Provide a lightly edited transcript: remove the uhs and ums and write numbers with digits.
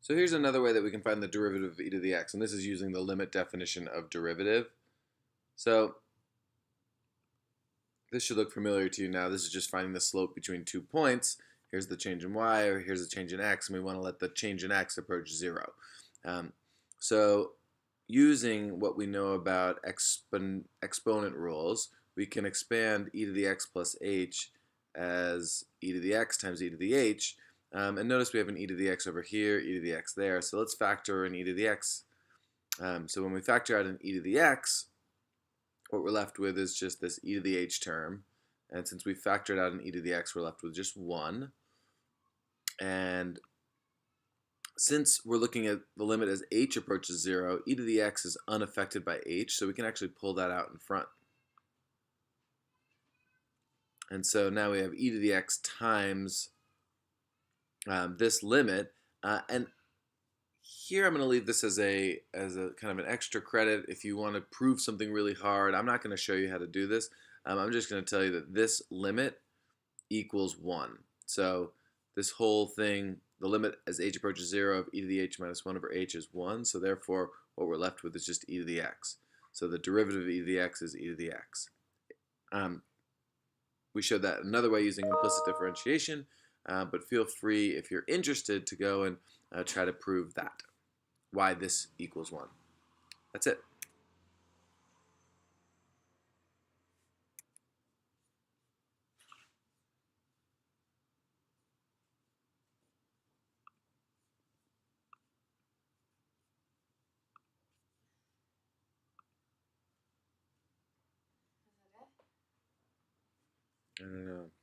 So here's another way that we can find the derivative of e to the x, and this is using the limit definition of derivative. So this should look familiar to you now. This is just finding the slope between 2 points. Here's the change in y, or here's the change in x, and we want to let the change in x approach 0. So using what we know about exponent rules, we can expand e to the x plus h as e to the x times e to the h. And notice we have an e to the x over here, e to the x there. So let's factor an e to the x. So when we factor out an e to the x, what we're left with is just this e to the h term. And since we factored out an e to the x, we're left with just 1. And since we're looking at the limit as h approaches 0, e to the x is unaffected by h, so we can actually pull that out in front. And so now we have e to the x times this limit, and here I'm going to leave this as a kind of an extra credit if you want to prove something really hard. I'm not going to show you how to do this. I'm just going to tell you that this limit equals 1. So this whole thing, the limit as h approaches 0 of e to the h minus 1 over h is 1. So therefore, what we're left with is just e to the x. So the derivative of e to the x is e to the x. We showed that another way using implicit differentiation. But feel free, if you're interested, to go and try to prove that, why this equals 1. That's it. I don't know.